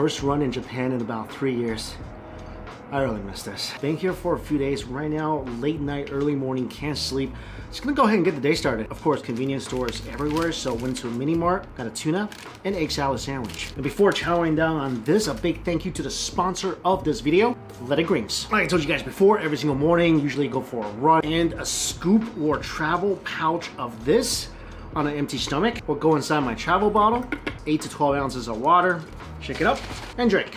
first run in Japan in about 3 years. I really miss this. Been here for a few days. Right now, late night, early morning, can't sleep. Just gonna go ahead and get the day started. Of course, convenience stores everywhere, so went to a mini mart, got a tuna and egg salad sandwich. And before chowing down on this, a big thank you to the sponsor of this video, Athletic Greens. Like I told you guys before, every single morning, usually go for a run and a scoop or travel pouch of this on an empty stomach will go inside my travel bottle, 8 to 12 ounces of water, shake it up and drink.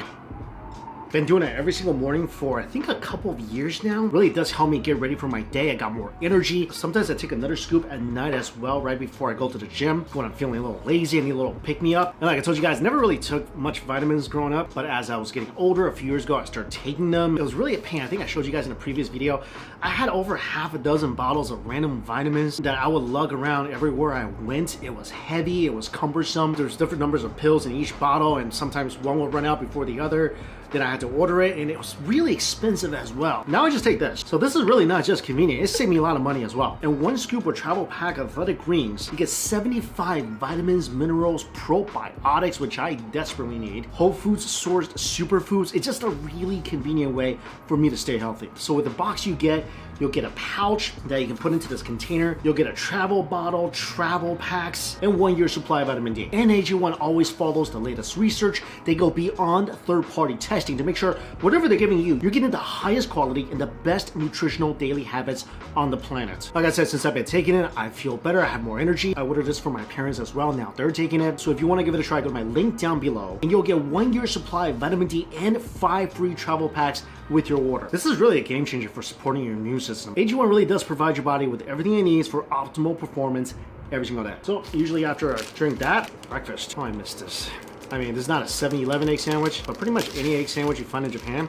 Been doing it every single morning for I think a couple of years now. Really does help me get ready for my day. I got more energy. Sometimes I take another scoop at night as well, right before I go to the gym when I'm feeling a little lazy, I need a little pick-me-up. And like I told you guys, never really took much vitamins growing up, but as I was getting older, a few years ago, I started taking them. It was really a pain. I think I showed you guys in a previous video. I had over half a dozen bottles of random vitamins that I would lug around everywhere I went. It was heavy, it was cumbersome. There's different numbers of pills in each bottle, and sometimes one would run out before the other. Then I had to order it, and it was really expensive as well. Now I just take this. So this is really not just convenient, it saved me a lot of money as well. And one scoop or travel pack of Athletic Greens, you get 75 vitamins, minerals, probiotics, which I desperately need, whole foods sourced superfoods. It's just a really convenient way for me to stay healthy. So with the box you get, you'll get a pouch that you can put into this container. You'll get a travel bottle, travel packs, and 1 year supply of vitamin D. And AG1 always follows the latest research. They go beyond third-party testing to make sure whatever they're giving you, you're getting the highest quality and the best nutritional daily habits on the planet. Like I said, since I've been taking it, I feel better, I have more energy. I ordered this for my parents as well, now they're taking it. So if you want to give it a try, go to my link down below, and you'll get 1 year supply of vitamin D and 5 free travel packs with your order. This is really a game changer for supporting your immune system. AG1 really does provide your body with everything it needs for optimal performance every single day. So usually after I drink that, breakfast. Oh, I missed this. I mean, this is not a 7-Eleven egg sandwich, but pretty much any egg sandwich you find in Japan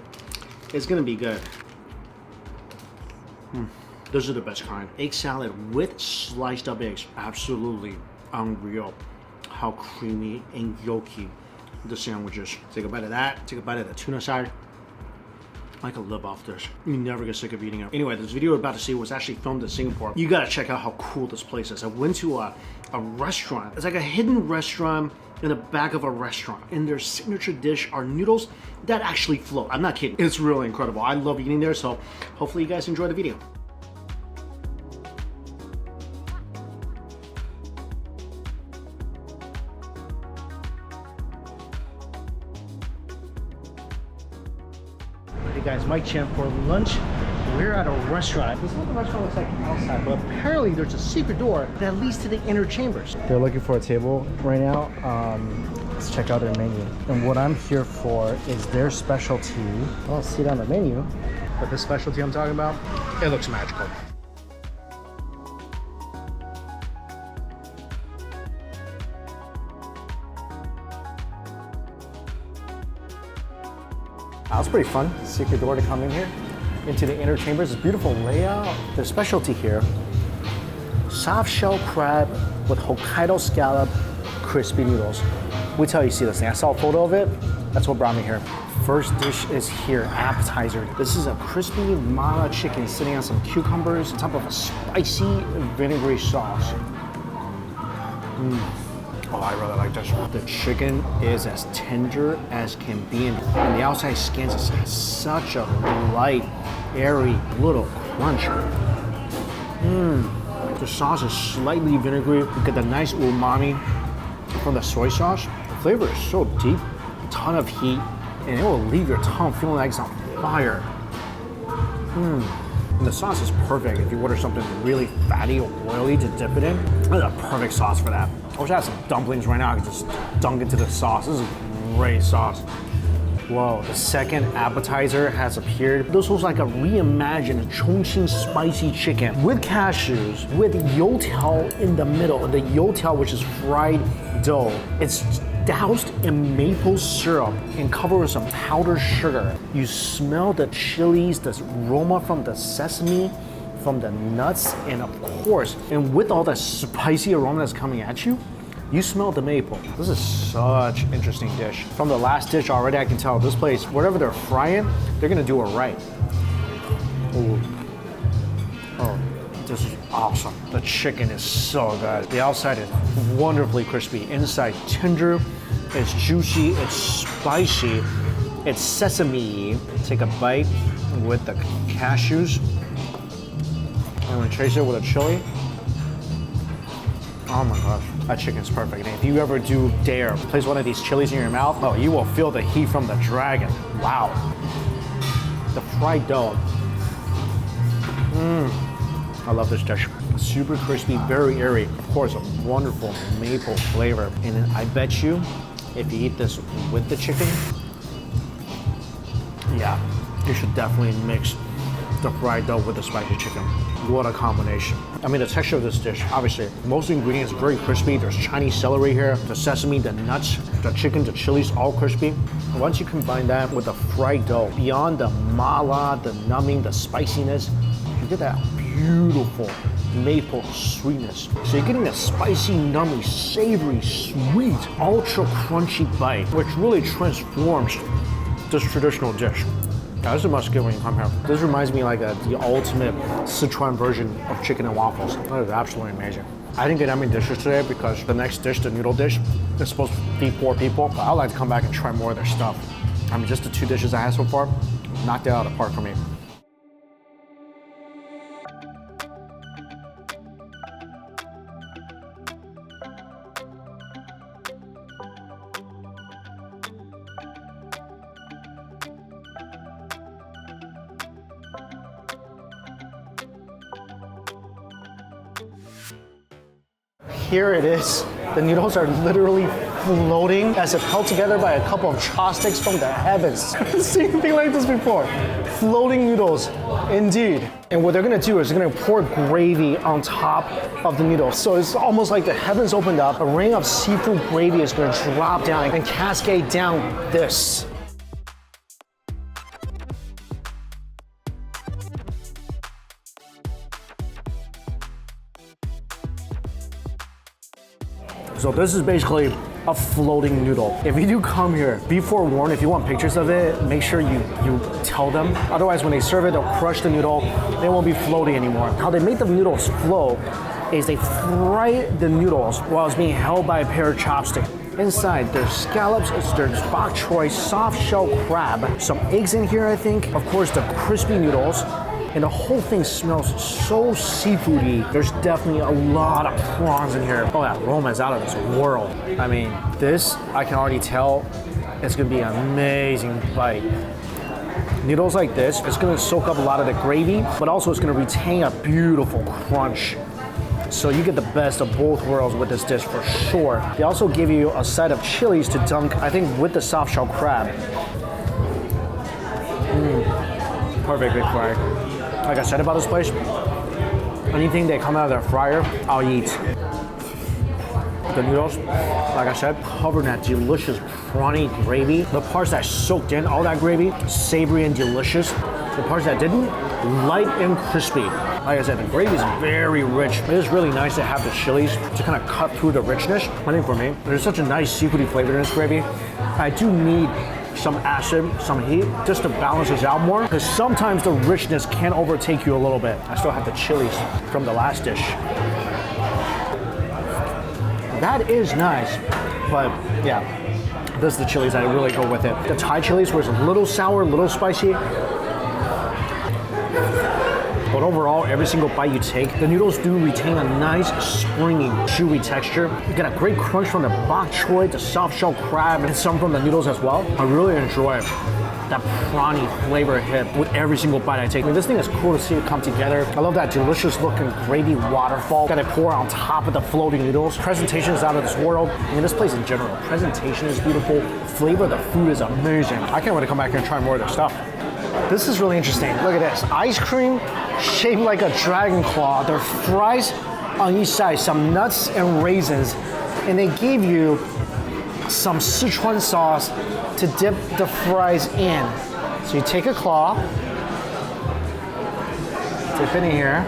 is gonna be good. Those are the best kind. Egg salad with sliced up eggs, absolutely unreal. How creamy and yolky the sandwich is. Take a bite of that, take a bite of the tuna side. I could live off this. You never get sick of eating it. Anyway, this video we're about to see was actually filmed in Singapore. You gotta check out how cool this place is. I went to a restaurant. It's like a hidden restaurant in the back of a restaurant. And their signature dish are noodles that actually float. I'm not kidding. It's really incredible. I love eating there, so hopefully you guys enjoy the video. Guys, Mike Chen for lunch. We're at a restaurant. This is what the restaurant looks like outside, but apparently there's a secret door that leads to the inner chambers. They're looking for a table right now. Let's check out their menu. And what I'm here for is their specialty. I'll see it on the menu, but the specialty I'm talking about, it looks magical. That was pretty fun. Secret door to come in here into the inner chambers. It's beautiful layout. Their specialty here, soft shell crab with Hokkaido scallop crispy noodles. Wait till you see this thing. I saw a photo of it. That's what brought me here. First dish is here, appetizer. This is a crispy mala chicken sitting on some cucumbers on top of a spicy vinegary sauce. Oh, I really like this. The chicken is as tender as can be, and the outside skin is such a light, airy little crunch. The sauce is slightly vinegary. You get the nice umami from the soy sauce. The flavor is so deep, a ton of heat, and it will leave your tongue feeling like it's on fire. And the sauce is perfect if you order something really fatty or oily to dip it in. That's a perfect sauce for that. I wish I had some dumplings right now. I could just dunk into the sauce. This is a great sauce. Whoa, the second appetizer has appeared. This was like a reimagined Chongqing spicy chicken with cashews, with youtiao in the middle. The youtiao, which is fried dough. It's doused in maple syrup and covered with some powdered sugar. You smell the chilies, the aroma from the sesame, from the nuts, and of course, and with all that spicy aroma that's coming at you, you smell the maple. This is such an interesting dish. From the last dish already, I can tell this place, whatever they're frying, they're gonna do it right. Ooh. Oh, this is awesome. The chicken is so good. The outside is wonderfully crispy, inside tender, It's juicy, it's spicy, it's sesame. Take a bite with the cashews. I'm gonna chase it with a chili. Oh my gosh, that chicken's perfect. And if you ever do dare place one of these chilies in your mouth, oh, you will feel the heat from the dragon. Wow. The fried dough. I love this dish. Super crispy, very airy. Of course, a wonderful maple flavor. And then I bet you, if you eat this with the chicken, yeah, you should definitely mix the fried dough with the spicy chicken. What a combination. I mean, the texture of this dish, obviously, most ingredients are very crispy. There's Chinese celery here, the sesame, the nuts, the chicken, the chilies, all crispy. And once you combine that with the fried dough, beyond the mala, the numbing, the spiciness, you get that beautiful maple sweetness. So you're getting a spicy, nummy, savory, sweet, ultra crunchy bite, which really transforms this traditional dish. That's a must get when you come here. This reminds me like the ultimate Sichuan version of chicken and waffles. That is absolutely amazing. I didn't get that many dishes today because the next dish, the noodle dish, is supposed to feed 4 people. But I'd like to come back and try more of their stuff. I mean, just the 2 dishes I had so far, knocked it out of the park for me. Here it is. The noodles are literally floating as if held together by a couple of chopsticks from the heavens. I've seen anything like this before. Floating noodles, indeed. And what they're gonna do is they're gonna pour gravy on top of the noodles. So it's almost like the heavens opened up, a rain of seafood gravy is gonna drop down and cascade down this. So this is basically a floating noodle. If you do come here, be forewarned, if you want pictures of it, make sure you tell them. Otherwise, when they serve it, they'll crush the noodle. They won't be floating anymore. How they make the noodles float is they fry the noodles while it's being held by a pair of chopsticks. Inside, there's scallops, there's bok choy, soft shell crab, some eggs in here, I think. Of course, the crispy noodles. And the whole thing smells so seafoody. There's definitely a lot of prawns in here. Oh, that aroma is out of this world. I mean, this, I can already tell, it's gonna be an amazing bite. Noodles like this, it's gonna soak up a lot of the gravy, but also it's gonna retain a beautiful crunch. So you get the best of both worlds with this dish for sure. They also give you a side of chilies to dunk, I think, with the soft shell crab. Perfectly fried. Like I said about this place, anything they come out of their fryer, I'll eat. The noodles, like I said, covered in that delicious prawny gravy. The parts that soaked in all that gravy, savory and delicious. The parts that didn't, light and crispy. Like I said, the gravy is very rich. It is really nice to have the chilies to kind of cut through the richness. I think for me, there's such a nice seafoody flavor in this gravy. I do need some acid, some heat, just to balance this out more, because sometimes the richness can overtake you a little bit. I still have the chilies from the last dish. That is nice, but yeah, this is the chilies that really go with it. The Thai chilies was a little sour, a little spicy. But overall, every single bite you take, the noodles do retain a nice, springy, chewy texture. You get a great crunch from the bok choy, the soft shell crab, and some from the noodles as well. I really enjoy that prawny flavor hit with every single bite I take. I mean, this thing is cool to see it come together. I love that delicious looking gravy waterfall that I pour on top of the floating noodles. Presentation is out of this world. I mean, this place in general, presentation is beautiful. Flavor of the food is amazing. I can't wait to come back here and try more of their stuff. This is really interesting. Look at this. Ice cream shaped like a dragon claw. There are fries on each side, some nuts and raisins, and they gave you some Sichuan sauce to dip the fries in. So you take a claw, dip it in here.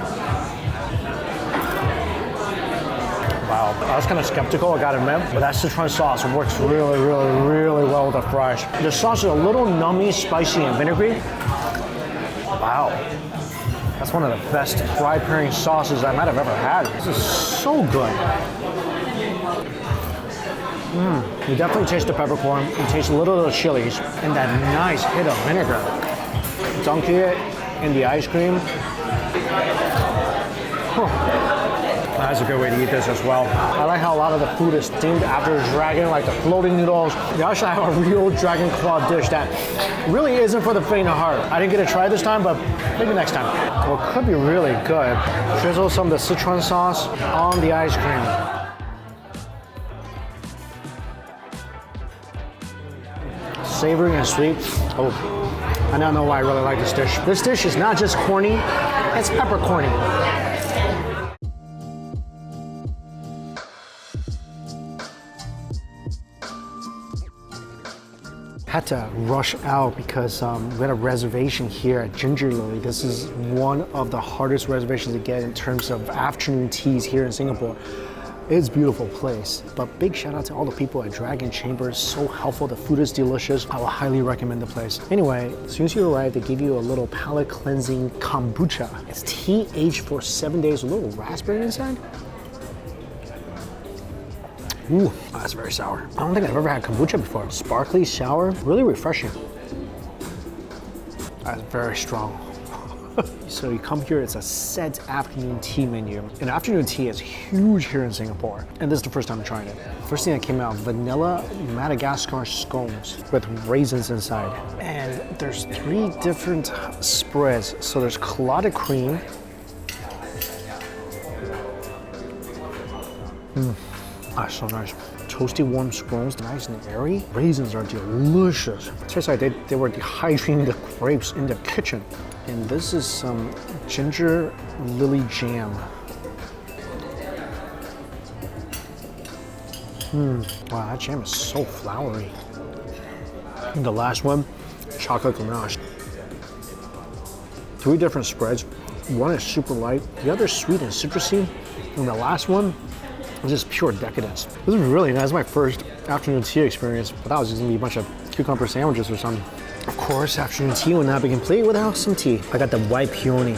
Wow, I was kind of skeptical, I gotta admit, but that Sichuan sauce works really, really, really well with the fries. The sauce is a little nummy, spicy, and vinegary. Wow, that's one of the best fry pairing sauces I might have ever had. This is so good. You definitely taste the peppercorn, you taste a little of the chilies, and that nice hit of vinegar. Dunk it in the ice cream. That's a good way to eat this as well. I like how a lot of the food is themed after the dragon, like the floating noodles. They actually have a real dragon claw dish that really isn't for the faint of heart. I didn't get to try this time, but maybe next time. Well, it could be really good. Drizzle some of the Sichuan sauce on the ice cream. Savory and sweet. Oh, I now know why I really like this dish. This dish is not just corny, it's peppercorny. Had to rush out because we had a reservation here at Gingerlily. This is one of the hardest reservations to get in terms of afternoon teas here in Singapore. It's a beautiful place, but big shout out to all the people at Dragon Chamber. So helpful, the food is delicious. I will highly recommend the place. Anyway, as soon as you arrive, they give you a little palate cleansing kombucha. It's tea aged for 7 days, a little raspberry inside. Ooh, that's very sour. I don't think I've ever had kombucha before. Sparkly, sour, really refreshing. That's very strong. So you come here, it's a set afternoon tea menu. And afternoon tea is huge here in Singapore. And this is the first time I'm trying it. First thing that came out, vanilla Madagascar scones with raisins inside. And there's 3 different spreads. So there's clotted cream. That's so nice. Toasty warm scones, nice and airy. Raisins are delicious. It tastes like they were dehydrating the grapes in the kitchen. And this is some Gingerlily jam. Wow, that jam is so flowery. And the last one, chocolate ganache. 3 different spreads. One is super light, the other is sweet and citrusy, and the last one is just pure decadence. This is really nice. It's my first afternoon tea experience. I thought it was just gonna be a bunch of cucumber sandwiches or something. Of course, afternoon tea would not be complete without some tea. I got the white peony.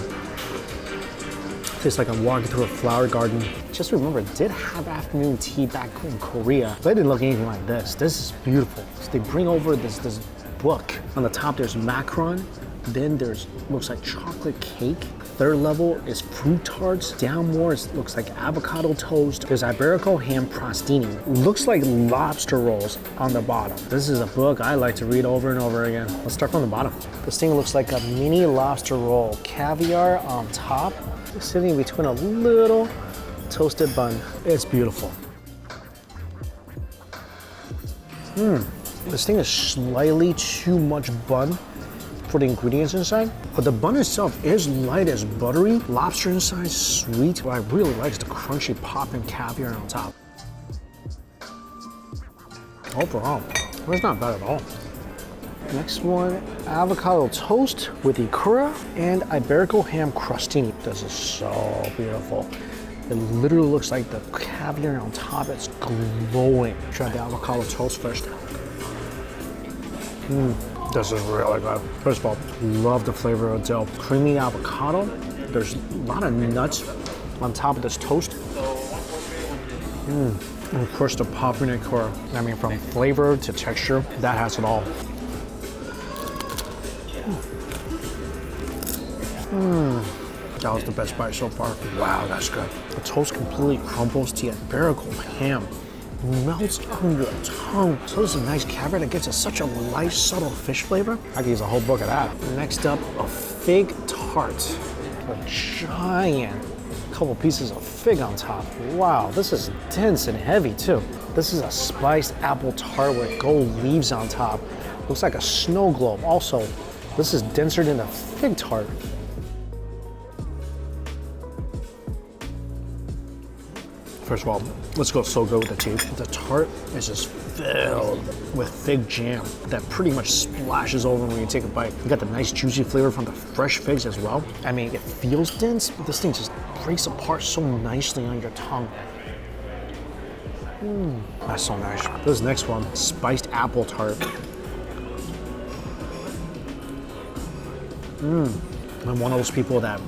Tastes like I'm walking through a flower garden. Just remember, I did have afternoon tea back in Korea, but it didn't look anything like this. This is beautiful. So they bring over this book. On the top, there's macaron. Then there's, looks like chocolate cake. Third level is fruit tarts. Down more, it looks like avocado toast. There's Iberico ham crostini. Looks like lobster rolls on the bottom. This is a book I like to read over and over again. Let's start from the bottom. This thing looks like a mini lobster roll. Caviar on top, sitting between a little toasted bun. It's beautiful. This thing is slightly too much bun for the ingredients inside, but the bun itself is light as buttery. Lobster inside, sweet. What I really like is the crunchy popping caviar on top. Overall, it's not bad at all. Next one, avocado toast with ikura and Iberico ham crostini. This is so beautiful. It literally looks like the caviar on top is glowing. Try the avocado toast first. This is really good. First of all, love the flavor of dill. Creamy avocado. There's a lot of nuts on top of this toast. And of course the popping ikura. I mean, from flavor to texture, that has it all. That was the best bite so far. Wow, that's good. The toast completely crumbles to Iberico ham. Melts on your tongue. So this is a nice caviar that gives it such a light, subtle fish flavor. I could use a whole book of that. Next up, a fig tart. A giant couple pieces of fig on top. Wow, this is dense and heavy too. This is a spiced apple tart with gold leaves on top. Looks like a snow globe. Also, this is denser than a fig tart. First of all, let's go so good with the tea. The tart is just filled with fig jam that pretty much splashes over when you take a bite. You got the nice juicy flavor from the fresh figs as well. I mean, it feels dense, but this thing just breaks apart so nicely on your tongue. That's so nice. This next one, spiced apple tart. I'm one of those people that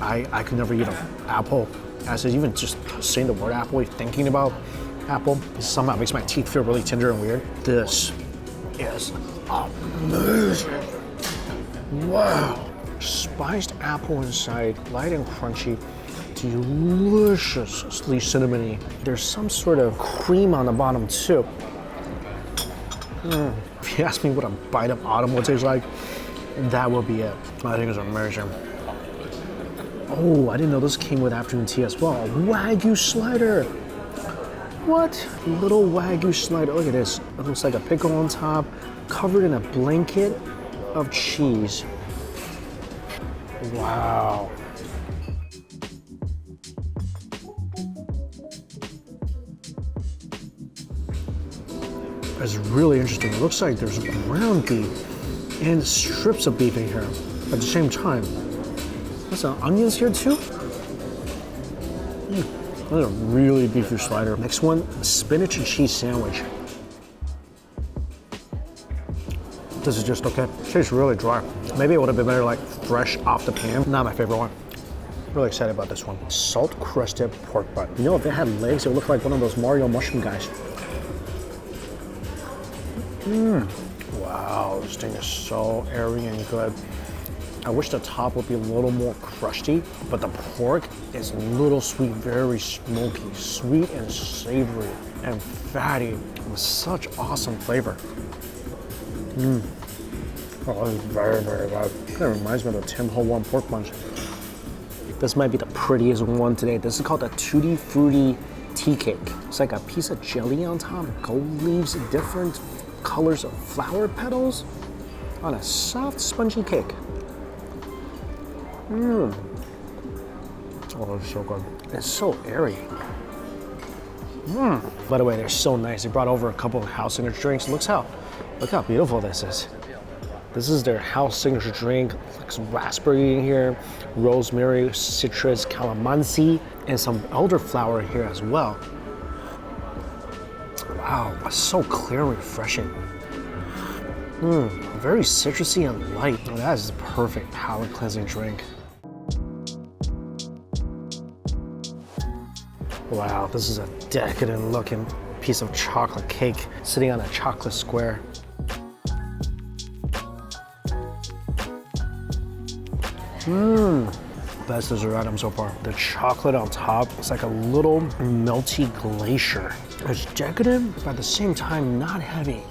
I could never eat an apple. As even just saying the word apple, thinking about apple. Somehow makes my teeth feel really tender and weird. This is amazing. Wow. Spiced apple inside, light and crunchy, deliciously cinnamony. There's some sort of cream on the bottom too. If you ask me what a bite of autumn will taste like, that will be it. I think it's amazing. Oh, I didn't know this came with afternoon tea as well. A Wagyu slider. What? Little Wagyu slider. Look at this. It looks like a pickle on top, covered in a blanket of cheese. Wow. It's really interesting. It looks like there's ground beef and strips of beef in here at the same time. There's some onions here too. That's a really beefy slider. Next one, spinach and cheese sandwich. This is just okay. It tastes really dry. Maybe it would have been better like fresh off the pan. Not my favorite one. Really excited about this one. Salt crusted pork butt. You know, if it had legs, it would look like one of those Mario mushroom guys. Wow, this thing is so airy and good. I wish the top would be a little more crusty, but the pork is a little sweet, very smoky, sweet and savory and fatty with such awesome flavor. Oh, this is very, very good. Kind of reminds me of the Tim Ho Wan pork bunch. This might be the prettiest one today. This is called the Tutti Frutti tea cake. It's like a piece of jelly on top, gold leaves, different colors of flower petals on a soft, spongy cake. Oh, it's so good. It's so airy. By the way, they're so nice. They brought over a couple of house signature drinks. Look how beautiful this is. This is their house signature drink. Like raspberry in here, rosemary, citrus, calamansi, and some elderflower here as well. Wow, it's so clear and refreshing. Very citrusy and light. Oh, that is the perfect palate cleansing drink. Wow, this is a decadent looking piece of chocolate cake sitting on a chocolate square. Best dessert item so far. The chocolate on top is like a little melty glacier. It's decadent, but at the same time not heavy.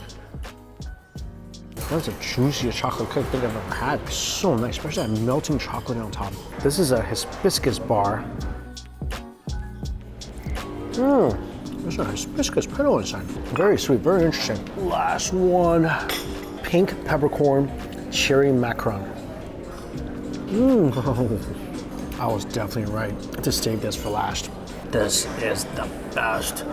That's the juiciest chocolate cake I think I've ever had. So nice, especially that melting chocolate on top. This is a hibiscus bar. There's a hibiscus petal inside. Very sweet, very interesting. Last one, pink peppercorn cherry macaron. I was definitely right to save this for last. This is the best.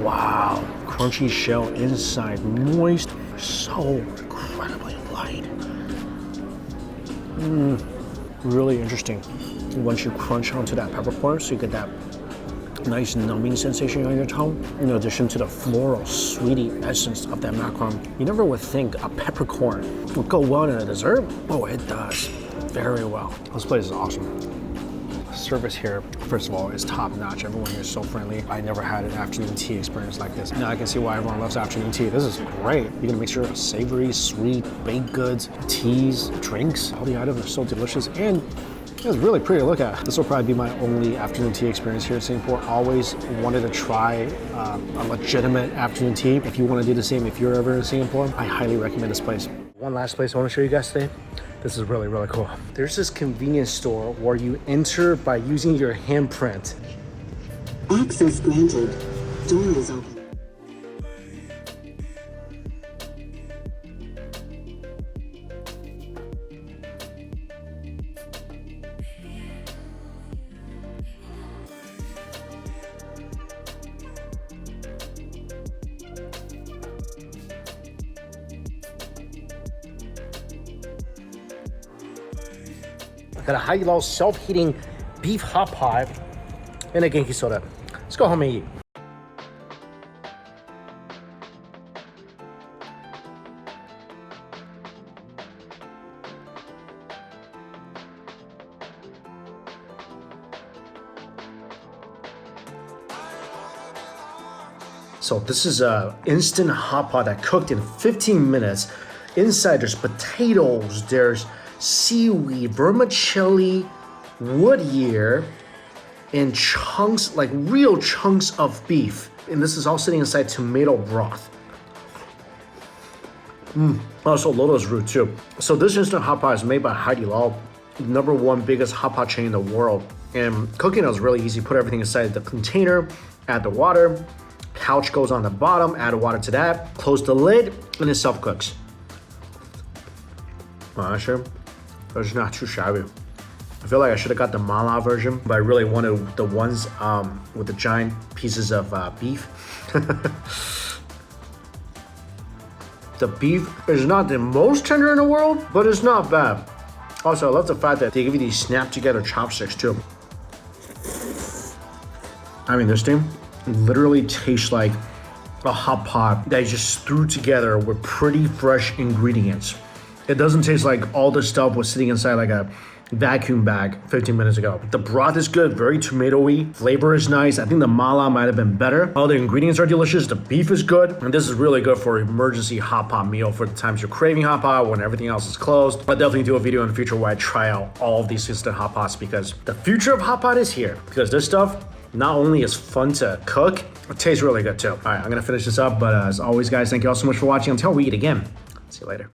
Wow, crunchy shell inside, moist, so incredibly light. Really interesting. Once you crunch onto that peppercorn, so you get that nice numbing sensation on your tongue, in addition to the floral, sweetie essence of that macaron. You never would think a peppercorn would go well in a dessert. Oh, it does. Very well. This place is awesome. Service here, first of all, is top notch. Everyone here is so friendly. I never had an afternoon tea experience like this. Now I can see why everyone loves afternoon tea. This is great. You get a mixture of savory, sweet, baked goods, teas, drinks. All the items are so delicious and it's really pretty to look at. This will probably be my only afternoon tea experience here in Singapore. Always wanted to try a legitimate afternoon tea. If you want to do the same, if you're ever in Singapore, I highly recommend this place. One last place I want to show you guys today. This is really, really cool. There's this convenience store where you enter by using your handprint. Access granted. Door is open. Got a Hai-Di-Lao self-heating beef hot pot and a Genki soda. Let's go home and eat. So this is a instant hot pot that cooked in 15 minutes. Inside there's potatoes, there's seaweed, vermicelli, wood ear, and chunks, like real chunks of beef. And this is all sitting inside tomato broth. Also lotus root too. So this instant hot pot is made by Haidilao, #1 biggest hot pot chain in the world. And cooking it was really easy. Put everything inside the container, add the water, couch goes on the bottom, add water to that, close the lid, and it self-cooks. Well, actually, it's not too shabby. I feel like I should have got the mala version, but I really wanted the ones with the giant pieces of beef. The beef is not the most tender in the world, but it's not bad. Also, I love the fact that they give you these snap together chopsticks too. I mean, this thing literally tastes like a hot pot that you just threw together with pretty fresh ingredients. It doesn't taste like all the stuff was sitting inside like a vacuum bag 15 minutes ago. The broth is good, very tomatoey. Flavor is nice. I think the mala might have been better. All the ingredients are delicious. The beef is good. And this is really good for an emergency hot pot meal for the times you're craving hot pot when everything else is closed. I'll definitely do a video in the future where I try out all of these instant hot pots because the future of hot pot is here. Because this stuff not only is fun to cook, it tastes really good too. All right, I'm gonna finish this up. But as always, guys, thank you all so much for watching. Until we eat again, see you later.